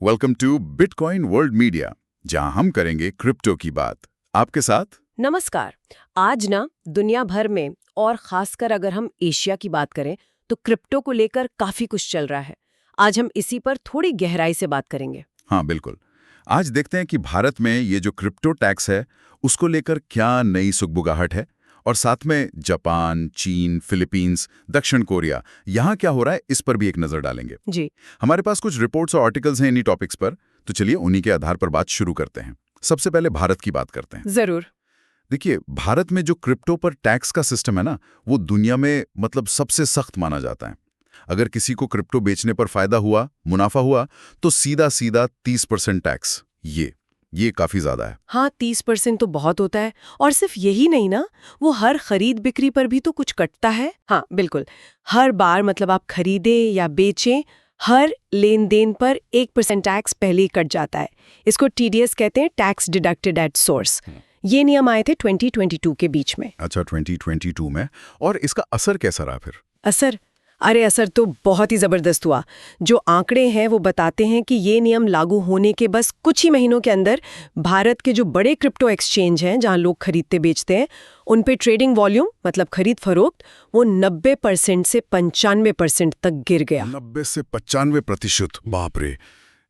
Welcome to Bitcoin world media, जहां हम करेंगे क्रिप्टो की बात आपके साथ। नमस्कार। आज ना दुनिया भर में और खासकर अगर हम एशिया की बात करें तो क्रिप्टो को लेकर काफी कुछ चल रहा है। आज हम इसी पर थोड़ी गहराई से बात करेंगे। हाँ बिल्कुल। आज देखते हैं कि भारत में ये जो क्रिप्टो टैक्स है उसको लेकर क्या नई सुगबुगाहट है, और साथ में जापान, चीन, फिलीपींस, दक्षिण कोरिया, यहाँ क्या हो रहा है इस पर भी एक नजर डालेंगे। जी हमारे पास कुछ रिपोर्ट्स और आर्टिकल्स हैं इन्हीं टॉपिक्स पर, तो चलिए उन्हीं के आधार पर बात शुरू करते हैं। सबसे पहले भारत की बात करते हैं। जरूर। देखिए, भारत में जो क्रिप्टो पर टैक्स का सिस्टम है ना, वो दुनिया में मतलब सबसे सख्त माना जाता है। अगर किसी को क्रिप्टो बेचने पर फायदा हुआ, मुनाफा हुआ, तो सीधा सीधा 30% टैक्स। ये काफी ज्यादा है। हाँ, 30% तो बहुत होता है। और सिर्फ यही नहीं ना, वो हर खरीद बिक्री पर भी तो कुछ कटता है। हाँ बिल्कुल, हर बार मतलब आप खरीदे या बेचें, हर लेन देन पर 1% टैक्स पहले ही कट जाता है। इसको TDS कहते हैं, टैक्स डिडक्टेड एट सोर्स। ये नियम आए थे 2022 के बीच में। अच्छा, 2022 में। और इसका असर कैसा रहा फिर? असर तो बहुत ही जबरदस्त हुआ। जो आंकड़े हैं वो बताते हैं कि ये नियम लागू होने के बस कुछ ही महीनों के अंदर भारत के जो बड़े क्रिप्टो एक्सचेंज हैं, जहां लोग खरीदते बेचते हैं, उन पे ट्रेडिंग वॉल्यूम मतलब खरीद फरोख्त, वो 90% से 95% तक गिर गया। 90 से 95%? बाप रे,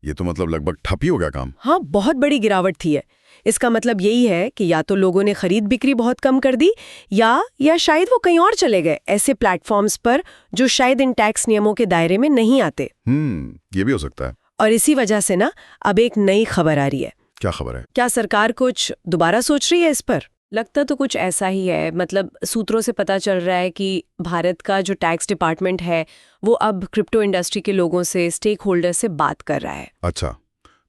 ये तो मतलब लगभग ठप ही हो गया काम। हाँ, बहुत बड़ी गिरावट थी है। इसका मतलब यही है कि या तो लोगों ने खरीद बिक्री बहुत कम कर दी, या शायद वो कहीं और चले गए, ऐसे प्लेटफॉर्म्स पर जो शायद इन टैक्स नियमों के दायरे में नहीं आते। ये भी हो सकता है। और इसी वजह से ना अब एक नई खबर आ रही है। क्या खबर है? क्या सरकार कुछ दोबारा सोच रही है इस पर? लगता तो कुछ ऐसा ही है। मतलब सूत्रों से पता चल रहा है कि भारत का जो टैक्स डिपार्टमेंट है वो अब क्रिप्टो इंडस्ट्री के लोगों से, स्टेक होल्डर से बात कर रहा है। अच्छा,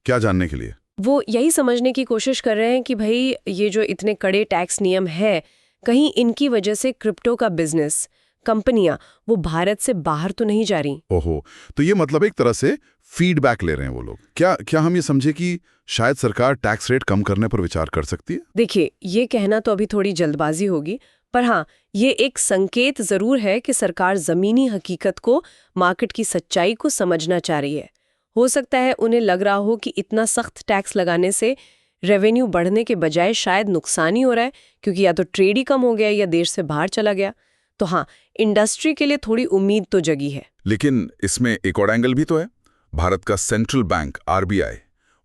क्या जानने के लिए? वो यही समझने की कोशिश कर रहे हैं कि भाई ये जो इतने कड़े टैक्स नियम है, कहीं इनकी वजह से क्रिप्टो का बिजनेस, कंपनियां वो भारत से बाहर तो नहीं जा रही। ओहो, तो ये मतलब एक तरह से फीडबैक ले रहे हैं वो लोग। क्या हम ये समझे कि शायद सरकार टैक्स रेट कम करने पर विचार कर सकती है? देखिए, ये कहना तो अभी थोड़ी जल्दबाजी होगी, पर हाँ, ये एक संकेत जरूर है कि सरकार जमीनी हकीकत को, मार्केट की सच्चाई को समझना चाह रही है। हो सकता है उन्हें लग रहा हो कि इतना सख्त टैक्स लगाने से रेवेन्यू बढ़ने के बजाय शायद नुकसान ही हो रहा है, क्योंकि या तो ट्रेड ही कम हो गया या देश से बाहर चला गया। तो हाँ, इंडस्ट्री के लिए थोड़ी उम्मीद तो जगी है। लेकिन इसमें एक और एंगल भी तो है। भारत का सेंट्रल बैंक RBI,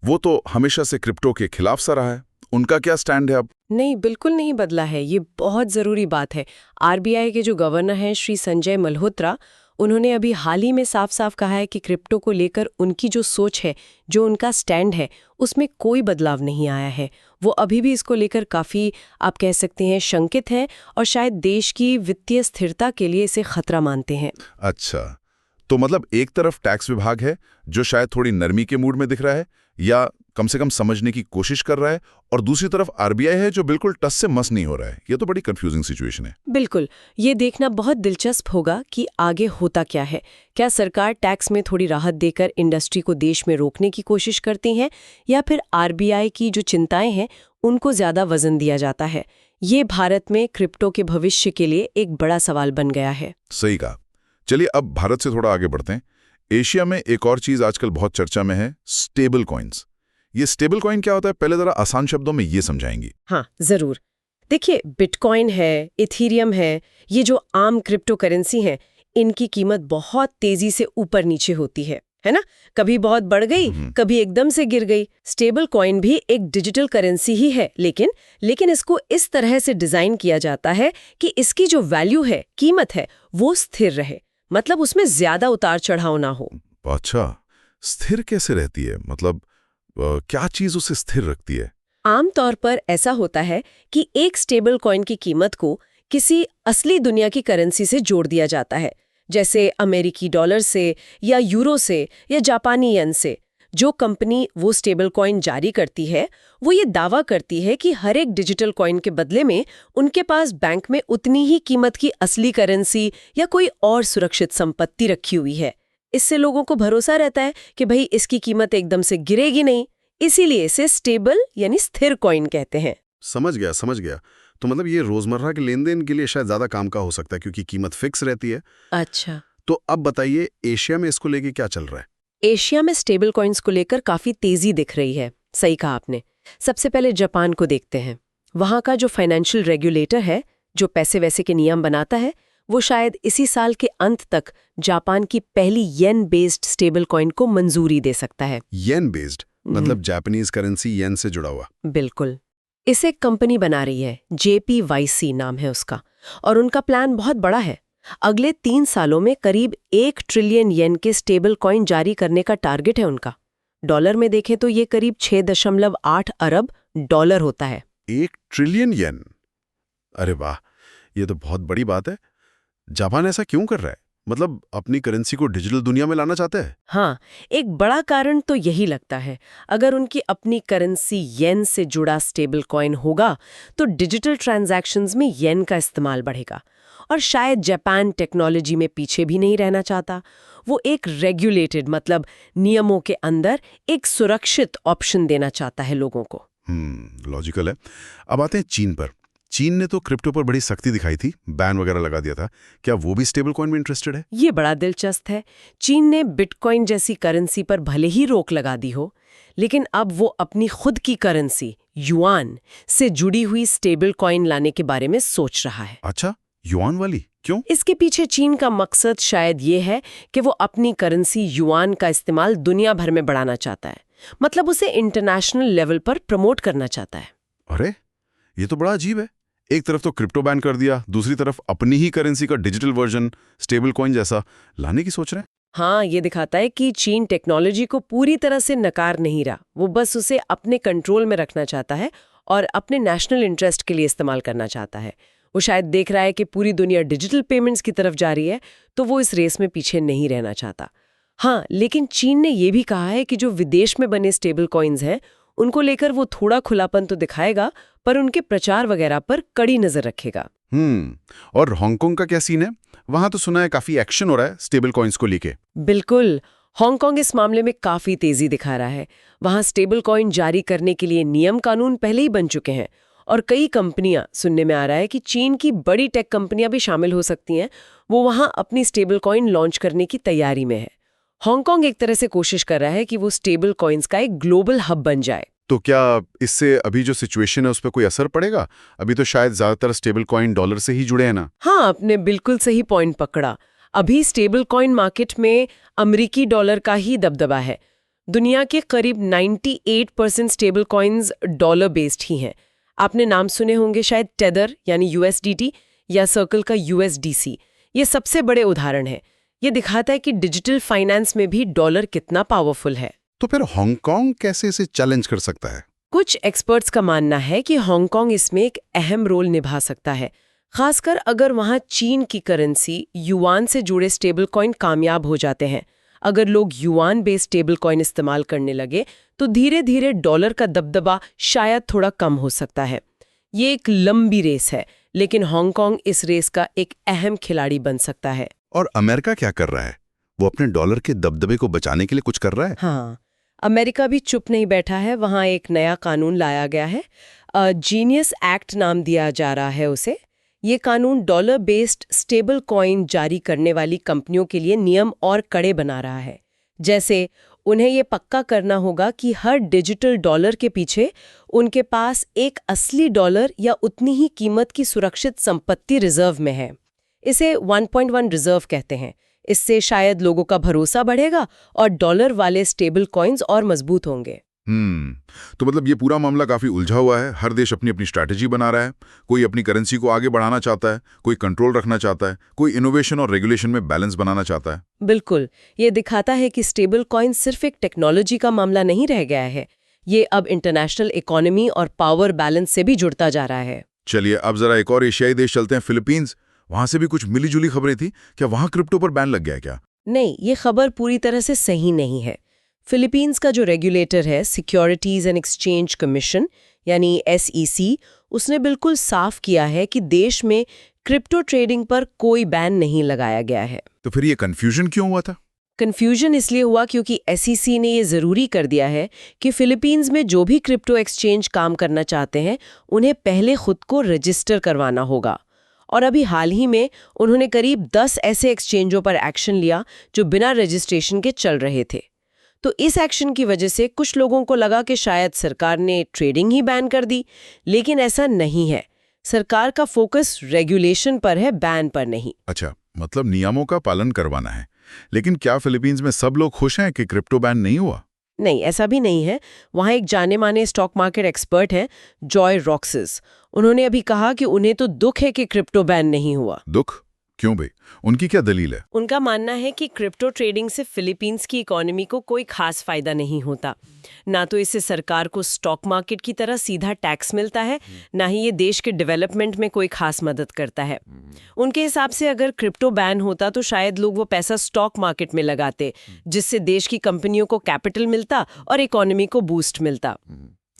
वो तो हमेशा से क्रिप्टो के खिलाफ सा रहा है। उनका क्या स्टैंड है अब? नहीं, बिल्कुल नहीं बदला है। ये बहुत जरूरी बात है। RBI के जो गवर्नर हैं श्री संजय मल्होत्रा, उन्होंने अभी हाल ही में साफ साफ कहा है कि क्रिप्टो को लेकर उनकी जो सोच है, जो उनका स्टैंड है, उसमें कोई बदलाव नहीं आया है। वो अभी भी इसको लेकर काफी, आप कह सकते हैं, शंकित हैं और शायद देश की वित्तीय स्थिरता के लिए इसे खतरा मानते हैं। अच्छा, तो मतलब एक तरफ टैक्स विभाग है जो शायद थोड़ी नरमी के मूड में दिख रहा है, या कम से कम समझने की कोशिश कर रहा है, और दूसरी तरफ RBI है जो बिल्कुल टस से मस नहीं हो रहा है। ये तो बड़ी कंफ्यूजिंग सिचुएशन है। बिल्कुल, ये देखना बहुत दिलचस्प होगा कि आगे होता क्या है। क्या सरकार टैक्स में थोड़ी राहत देकर इंडस्ट्री को देश में रोकने की कोशिश करती हैं, या फिर RBI की जो चिंताएं हैं उनको ज्यादा वजन दिया जाता है? ये भारत में क्रिप्टो के भविष्य के लिए एक बड़ा सवाल बन गया है। सही कहा। चलिए अब भारत से थोड़ा आगे बढ़ते हैं। एशिया में एक और चीज आजकल बहुत चर्चा में है, स्टेबल कॉइन्स। ये स्टेबल कॉइन क्या होता है, पहले जरा आसान शब्दों में ये समझाएंगी? हाँ जरूर। देखिए, बिटकॉइन है, इथीरियम है, ये जो आम क्रिप्टो करेंसी हैं, इनकी कीमत बहुत तेजी से ऊपर नीचे होती है ना? कभी बहुत बढ़ गई, कभी एकदम से गिर गई। स्टेबल कॉइन भी एक डिजिटल करेंसी ही है, लेकिन इसको इस तरह से डिजाइन किया जाता है कि इसकी जो वैल्यू है, कीमत है, वो स्थिर रहे। मतलब उसमें ज्यादा उतार चढ़ाव ना हो। अच्छा, स्थिर कैसे रहती है? मतलब क्या चीज उसे स्थिर रखती है? आमतौर पर ऐसा होता है कि एक स्टेबल कॉइन की कीमत को किसी असली दुनिया की करेंसी से जोड़ दिया जाता है, जैसे अमेरिकी डॉलर से, या यूरो से, या जापानी येन से। जो कंपनी वो स्टेबल कॉइन जारी करती है, वो ये दावा करती है कि हर एक डिजिटल कॉइन के बदले में उनके पास बैंक में उतनी ही कीमत की असली करेंसी या कोई और सुरक्षित संपत्ति रखी हुई है। इससे लोगों को भरोसा रहता है कि भाई इसकी कीमत एकदम से गिरेगी नहीं। इसीलिए इसे स्टेबल यानी स्थिर कॉइन कहते हैं। समझ गया। तो मतलब ये रोजमर्रा के लेन देन के लिए शायद ज्यादा काम का हो सकता है, क्योंकि कीमत फिक्स रहती है। अच्छा, तो अब बताइए, एशिया में इसको लेके क्या चल रहा है? एशिया में स्टेबल कॉइन्स को लेकर काफी तेजी दिख रही है। सही कहा आपने। सबसे पहले जापान को देखते हैं। वहां का जो फाइनेंशियल रेगुलेटर है, जो पैसे वैसे के नियम बनाता है, वो शायद इसी साल के अंत तक जापान की पहली येन बेस्ड स्टेबल कॉइन को मंजूरी दे सकता है। येन बेस्ड मतलब जापानीज करेंसी येन से जुड़ा हुआ। बिल्कुल। इसे एक कंपनी बना रही है, JPYC नाम है उसका, और उनका प्लान बहुत बड़ा है। अगले 3 सालों में करीब 1 ट्रिलियन येन के स्टेबल कॉइन जारी करने का टारगेट है उनका। डॉलर में देखें तो ये करीब 6.8 अरब डॉलर होता है। 1 ट्रिलियन येन, अरे वाह, ये तो बहुत बड़ी बात है। जापान ऐसा क्यों कर रहा है? मतलब अपनी करेंसी को डिजिटल दुनिया में लाना चाहता है? हाँ, एक बड़ा कारण तो यही लगता है। अगर उनकी अपनी करेंसी येन से जुड़ा स्टेबल कॉइन होगा तो डिजिटल ट्रांजैक्शंस में येन का इस्तेमाल बढ़ेगा। और शायद जापान टेक्नोलॉजी में पीछे भी नहीं रहना चाहता। वो एक रेगुलेटेड मतलब नियमों के अंदर एक सुरक्षित ऑप्शन देना चाहता है लोगों को। लॉजिकल है। अब आते हैं चीन पर। चीन ने तो क्रिप्टो पर बड़ी सख्ती दिखाई थी, बैन वगैरह लगा दिया था। क्या वो भी स्टेबल कॉइन में इंटरेस्टेड है? ये बड़ा दिलचस्प है। चीन ने बिटकॉइन जैसी करेंसी पर भले ही रोक लगा दी हो, लेकिन अब वो अपनी खुद की करेंसी युआन से जुड़ी हुई स्टेबल कॉइन लाने के बारे में सोच रहा है। अच्छा, युआन वाली? क्यों? इसके पीछे चीन का मकसद शायद ये है कि वो अपनी करेंसी युआन का इस्तेमाल दुनिया भर में बढ़ाना चाहता है। मतलब उसे इंटरनेशनल लेवल पर प्रमोट करना चाहता है। अरे, ये तो बड़ा अजीब है। एक तरफ तो क्रिप्टो बैन कर दिया, दूसरी तरफ अपनी ही करेंसी का डिजिटल वर्जन स्टेबल कॉइन जैसा लाने की सोच रहे हैं। हाँ, ये दिखाता है कि चीन टेक्नोलॉजी को पूरी तरह से नकार नहीं रहा। वो बस उसे अपने कंट्रोल में रखना चाहता है और अपने नेशनल इंटरेस्ट के लिए इस्तेमाल करना चाहता है। वो शायद देख रहा है कि पूरी दुनिया डिजिटल पेमेंट्स की तरफ जा रही है, तो वो इस रेस में पीछे नहीं रहना चाहता। हाँ, लेकिन चीन ने ये भी कहा है कि जो विदेश में बने स्टेबल कॉइन्स हैं, उनको लेकर वो थोड़ा खुलापन तो दिखाएगा, पर उनके प्रचार वगैरह पर कड़ी नजर रखेगा। और हांगकांग का क्या सीन है? वहां तो सुना है काफी एक्शन हो रहा है स्टेबल कॉइन्स को लेके। बिल्कुल, हांगकांग इस मामले में काफी तेजी दिखा रहा है। वहां स्टेबल कॉइन जारी करने के लिए नियम कानून पहले ही बन चुके हैं, और कई कंपनियां, सुनने में आ रहा है कि चीन की बड़ी टेक कंपनियां भी शामिल हो सकती हैं, वो वहां अपनी स्टेबल कॉइन लॉन्च करने की तैयारी में है। हांगकांग एक तरह से कोशिश कर रहा है कि वो स्टेबल कॉइन्स का एक ग्लोबल हब बन जाए। तो क्या इससे अभी जो सिचुएशन है उस पर कोई असर पड़ेगा? अभी तो शायद ज्यादातर स्टेबल कॉइन डॉलर से ही जुड़े हैं ना। हाँ, आपने बिल्कुल सही पॉइंट पकड़ा। अभी स्टेबल कॉइन मार्केट में अमेरिकी डॉलर का ही दबदबा है। दुनिया के करीब 98% स्टेबल कॉइन्स डॉलर बेस्ड ही हैं। आपने नाम सुने होंगे शायद टेदर यानी USDT या सर्कल का USDC। ये सबसे बड़े उदाहरण है। ये दिखाता है कि डिजिटल फाइनेंस में भी डॉलर कितना पावरफुल है। तो फिर हांगकांग कैसे इसे चैलेंज कर सकता है? कुछ एक्सपर्ट्स का मानना है कि हांगकांग इसमें एक अहम रोल निभा सकता है, खासकर अगर वहां चीन की करेंसी युआन से जुड़े स्टेबल कॉइन कामयाब हो जाते हैं। अगर लोग युआन बेस्ड स्टेबल कॉइन इस्तेमाल करने लगे तो धीरे धीरे डॉलर का दबदबा शायद थोड़ा कम हो सकता है। ये एक लंबी रेस है, लेकिन हांगकांग इस रेस का एक अहम खिलाड़ी बन सकता है। और अमेरिका क्या कर रहा है? वो अपने डॉलर के दबदबे को बचाने के लिए कुछ कर रहा है? हाँ, अमेरिका भी चुप नहीं बैठा है। वहां एक नया कानून लाया गया है, जीनियस एक्ट नाम दिया जा रहा है उसे। ये कानून डॉलर बेस्ड स्टेबल कॉइन जारी करने वाली कंपनियों के लिए नियम और कड़े बना रहा है। जैसे उन्हें ये पक्का करना होगा कि हर डिजिटल डॉलर के पीछे उनके पास एक असली डॉलर या उतनी ही कीमत की सुरक्षित संपत्ति रिजर्व में है। इसे 1.1 रिजर्व कहते हैं। इससे शायद लोगों का भरोसा बढ़ेगा और डॉलर वाले स्टेबल कॉइन्स और मजबूत होंगे। तो मतलब ये पूरा मामला काफी उलझा हुआ है। हर देश अपनी अपनी स्ट्रैटेजी बना रहा है। कोई अपनी करेंसी को आगे बढ़ाना चाहता है, कोई कंट्रोल रखना चाहता है, कोई इनोवेशन और रेगुलेशन में बैलेंस बनाना चाहता है। बिल्कुल, ये दिखाता है कि स्टेबल कॉइन सिर्फ एक टेक्नोलॉजी का मामला नहीं रह गया है। ये अब इंटरनेशनल इकोनॉमी और पावर बैलेंस से भी जुड़ता जा रहा है। चलिए अब जरा एक और एशियाई देश चलते हैं, फिलीपींस। वहां से भी कुछ मिली जुली खबरें थी। क्या वहां क्रिप्टो पर बैन लग गया क्या? नहीं, ये खबर पूरी तरह से सही नहीं है। फिलीपींस का जो रेगुलेटर है, सिक्योरिटीज एंड एक्सचेंज कमीशन यानी SEC, उसने बिल्कुल साफ किया है कि देश में क्रिप्टो ट्रेडिंग पर कोई बैन नहीं लगाया गया है। तो फिर ये कंफ्यूजन क्यों हुआ था? कंफ्यूजन इसलिए हुआ क्योंकि SEC ने ये जरूरी कर दिया है कि फिलीपींस में जो भी क्रिप्टो एक्सचेंज काम करना चाहते हैं, उन्हें पहले खुद को रजिस्टर करवाना होगा। और अभी हाल ही में उन्होंने करीब 10 ऐसे एक्सचेंजों पर एक्शन लिया जो बिना रजिस्ट्रेशन के चल रहे थे। तो इस एक्शन की वजह से कुछ लोगों को लगा कि शायद सरकार ने ट्रेडिंग ही बैन कर दी, लेकिन ऐसा नहीं है। सरकार का फोकस रेगुलेशन पर है, बैन पर नहीं। अच्छा, मतलब नियमों का पालन करवाना है। लेकिन क्या फिलीपींस में सब लोग खुश हैं कि क्रिप्टो बैन नहीं हुआ? नहीं, ऐसा भी नहीं है। वहाँ एक जाने माने स्टॉक मार्केट एक्सपर्ट हैं, जॉय रॉक्सेस। उन्होंने अभी कहा कि उन्हें तो दुख है कि क्रिप्टो बैन नहीं हुआ। दुख? क्यों भाई? उनकी क्या दलील है? उनका मानना है कि क्रिप्टो ट्रेडिंग से फिलीपींस की इकोनॉमी को कोई खास फायदा नहीं होता। ना तो इससे सरकार को स्टॉक मार्केट की तरह सीधा टैक्स मिलता है, ना ही ये देश के डेवलपमेंट में कोई खास मदद करता है। उनके हिसाब से अगर क्रिप्टो बैन होता तो शायद लोग वो पैसा स्टॉक मार्केट में लगाते, जिससे देश की कंपनियों को कैपिटल मिलता और इकोनॉमी को बूस्ट मिलता।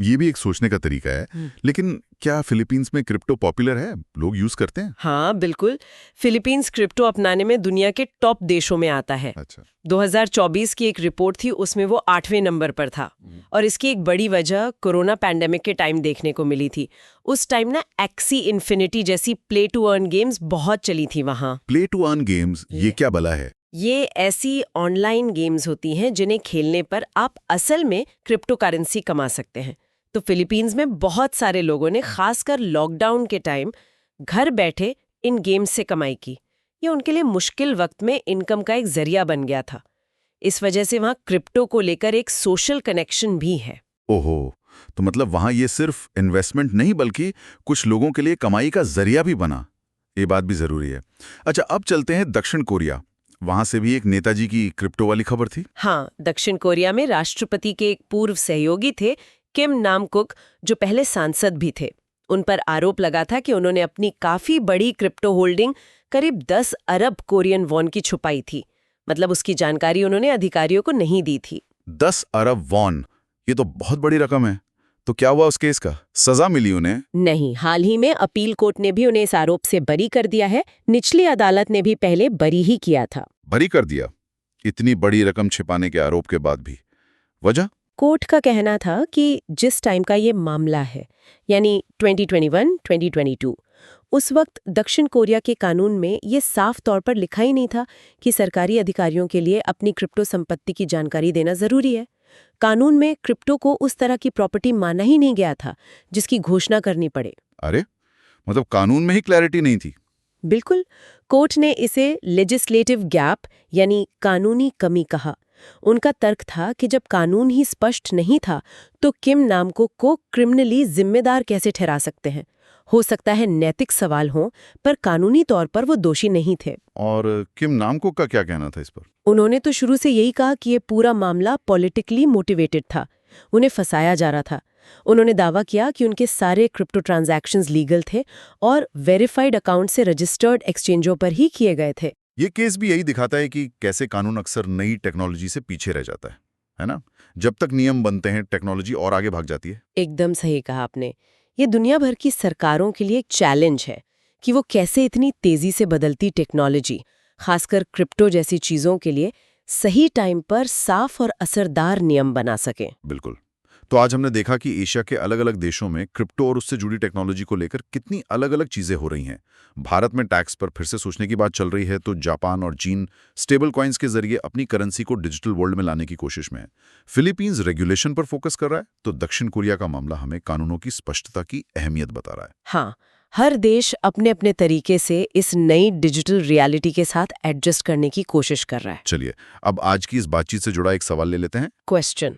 ये भी एक सोचने का तरीका है। लेकिन क्या फिलीपींस में क्रिप्टो पॉपुलर है? लोग यूज करते हैं? हाँ, बिल्कुल। फिलीपींस क्रिप्टो अपनाने में दुनिया के टॉप देशों में आता है। अच्छा। 2024 की एक रिपोर्ट थी, उसमें वो 8वें नंबर पर था। और इसकी एक बड़ी वजह कोरोना पैंडेमिक के टाइम देखने को मिली थी। उस टाइम ना एक्सी इन्फिनिटी जैसी प्ले टू अर्न गेम्स बहुत चली थी वहाँ। प्ले टू अर्न गेम्स, ये क्या बला है? ये ऐसी ऑनलाइन गेम्स होती हैं जिन्हें खेलने पर आप असल में क्रिप्टो करेंसी कमा सकते हैं। तो फिलीपींस में बहुत सारे लोगों ने खासकर लॉकडाउन के टाइम घर बैठे इन गेम्स से कमाई की। ये उनके लिए मुश्किल वक्त में इनकम का एक जरिया बन गया था। इस वजह से वहाँ क्रिप्टो को लेकर एक सोशल कनेक्शन भी है। ओहो, तो मतलब वहाँ ये सिर्फ इन्वेस्टमेंट नहीं बल्कि कुछ लोगों के लिए कमाई का जरिया भी बना। ये बात भी जरूरी है। अच्छा, अब चलते हैं दक्षिण कोरिया। वहां से भी एक नेताजी की क्रिप्टो वाली खबर थी। हाँ, दक्षिण कोरिया में राष्ट्रपति के एक पूर्व सहयोगी थे, किम नाम-कुक, जो पहले सांसद भी थे। उन पर आरोप लगा था कि उन्होंने अपनी काफी बड़ी क्रिप्टो होल्डिंग करीब 10 अरब कोरियन वॉन की छुपाई थी। मतलब उसकी जानकारी उन्होंने अधिकारियों को नहीं दी थी। 10 अरब वॉन, ये तो बहुत बड़ी रकम है। तो क्या हुआ उस केस का? सजा मिली उन्हें? नहीं, हाल ही में अपील कोर्ट ने भी उन्हें इस आरोप से बरी कर दिया है। निचली अदालत ने भी पहले बरी ही किया था। बरी कर दिया? इतनी बड़ी रकम छिपाने के आरोप के बाद भी? वजह? कोर्ट का कहना था कि जिस टाइम का ये मामला है, यानी 2021-2022, उस वक्त दक्षिण कोरिया के कानून में ये साफ तौर पर लिखा ही नहीं था कि सरकारी अधिकारियों के लिए अपनी क्रिप्टो संपत्ति की जानकारी देना जरूरी है। कानून में क्रिप्टो को उस तरह की प्रॉपर्टी माना ही नहीं गया था जिसकी घोषणा करनी पड़े। अरे, मतलब कानून में ही क्लैरिटी नहीं थी? बिल्कुल। कोर्ट ने इसे लेजिस्लेटिव गैप यानी कानूनी कमी कहा। उनका तर्क था कि जब कानून ही स्पष्ट नहीं था तो किम नामकुक को क्रिमिनली जिम्मेदार कैसे ठहरा सकते हैं। हो सकता है नैतिक सवाल हो, पर कानूनी तौर पर वो दोषी नहीं थे। और किम नामकुक का क्या कहना था इस पर? उन्होंने तो शुरू से यही कहा कि ये पूरा मामला पॉलिटिकली मोटिवेटेड था, उन्हें फंसाया जा रहा था। उन्होंने दावा किया कि उनके सारे क्रिप्टो ट्रांजैक्शंस लीगल थे और वेरीफाइड अकाउंट से रजिस्टर्ड एक्सचेंजों पर ही किए गए थे। ये केस भी यही दिखाता है कि कैसे कानून अक्सर नई टेक्नोलॉजी से पीछे रह जाता है ना? जब तक नियम बनते हैं, टेक्नोलॉजी और आगे भाग जाती है। एकदम सही कहा आपने। ये दुनिया भर की सरकारों के लिए एक चैलेंज है कि वो कैसे इतनी तेजी से बदलती टेक्नोलॉजी, खासकर क्रिप्टो जैसी चीजों के लिए सही टाइम पर साफ और असरदार नियम बना सकें। बिल्कुल। तो आज हमने देखा कि एशिया के अलग अलग देशों में क्रिप्टो और उससे जुड़ी टेक्नोलॉजी को लेकर कितनी अलग अलग चीजें हो रही हैं। भारत में टैक्स पर फिर से सोचने की बात चल रही है, तो जापान और चीन स्टेबल कॉइन्स के जरिए अपनी करेंसी को डिजिटल वर्ल्ड में लाने की कोशिश में है। फिलीपींस रेगुलेशन पर फोकस कर रहा है, तो दक्षिण कोरिया का मामला हमें कानूनों की स्पष्टता की अहमियत बता रहा है। हाँ, हर देश अपने अपने तरीके से इस नई डिजिटल रियलिटी के साथ एडजस्ट करने की कोशिश कर रहा है। चलिए, अब आज की इस बातचीत से जुड़ा एक सवाल ले लेते हैं। क्वेश्चन: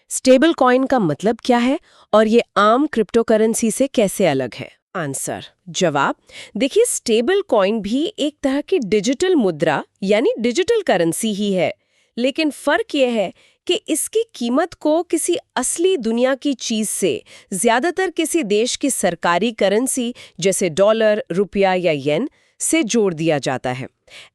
स्टेबल कॉइन का मतलब क्या है और ये आम क्रिप्टो करेंसी से कैसे अलग है? आंसर: जवाब, देखिए, स्टेबल कॉइन भी एक तरह की डिजिटल मुद्रा यानी डिजिटल करेंसी ही है, लेकिन फर्क यह है कि इसकी कीमत को किसी असली दुनिया की चीज से, ज्यादातर किसी देश की सरकारी करेंसी जैसे डॉलर, रुपया या येन से जोड़ दिया जाता है।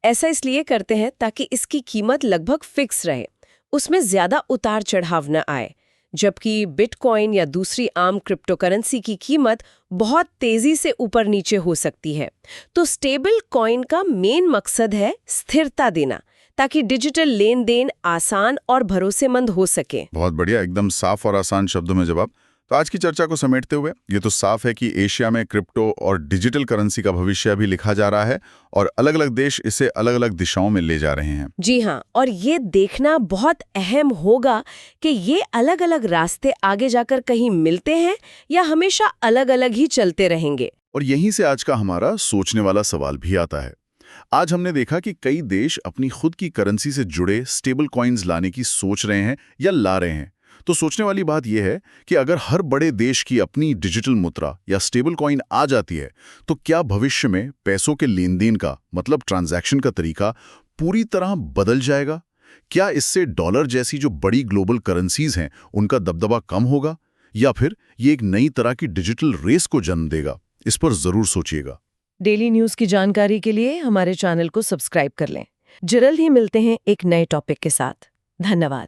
ऐसा इसलिए करते हैं ताकि इसकी कीमत लगभग फिक्स रहे, उसमें ज्यादा उतार चढ़ाव न आए। जबकि बिटकॉइन या दूसरी आम क्रिप्टो करेंसी की कीमत बहुत तेजी से ऊपर नीचे हो सकती है। तो स्टेबल कॉइन का मेन मकसद है स्थिरता देना, ताकि डिजिटल लेन देन आसान और भरोसेमंद हो सके। बहुत बढ़िया, एकदम साफ और आसान शब्दों में जवाब। तो आज की चर्चा को समेटते हुए ये तो साफ है कि एशिया में क्रिप्टो और डिजिटल करेंसी का भविष्य अभी लिखा जा रहा है और अलग-अलग देश इसे अलग-अलग दिशाओं में ले जा रहे हैं। जी हाँ, और ये देखना बहुत अहम होगा कि ये अलग-अलग रास्ते आगे जाकर कहीं मिलते हैं या हमेशा अलग-अलग ही चलते रहेंगे। और यहीं से आज का हमारा सोचने वाला सवाल भी आता है। आज हमने देखा कि कई देश अपनी खुद की करेंसी से जुड़े स्टेबल कॉइन्स लाने की सोच रहे हैं या ला रहे हैं। तो सोचने वाली बात यह है कि अगर हर बड़े देश की अपनी डिजिटल मुद्रा या स्टेबल कॉइन आ जाती है, तो क्या भविष्य में पैसों के लेन देन का मतलब ट्रांजैक्शन का तरीका पूरी तरह बदल जाएगा? क्या इससे डॉलर जैसी जो बड़ी ग्लोबल करेंसीज हैं उनका दबदबा कम होगा, या फिर ये एक नई तरह की डिजिटल रेस को जन्म देगा? इस पर जरूर सोचिएगा। डेली न्यूज की जानकारी के लिए हमारे चैनल को सब्सक्राइब कर लें। जल्द ही मिलते हैं एक नए टॉपिक के साथ। धन्यवाद।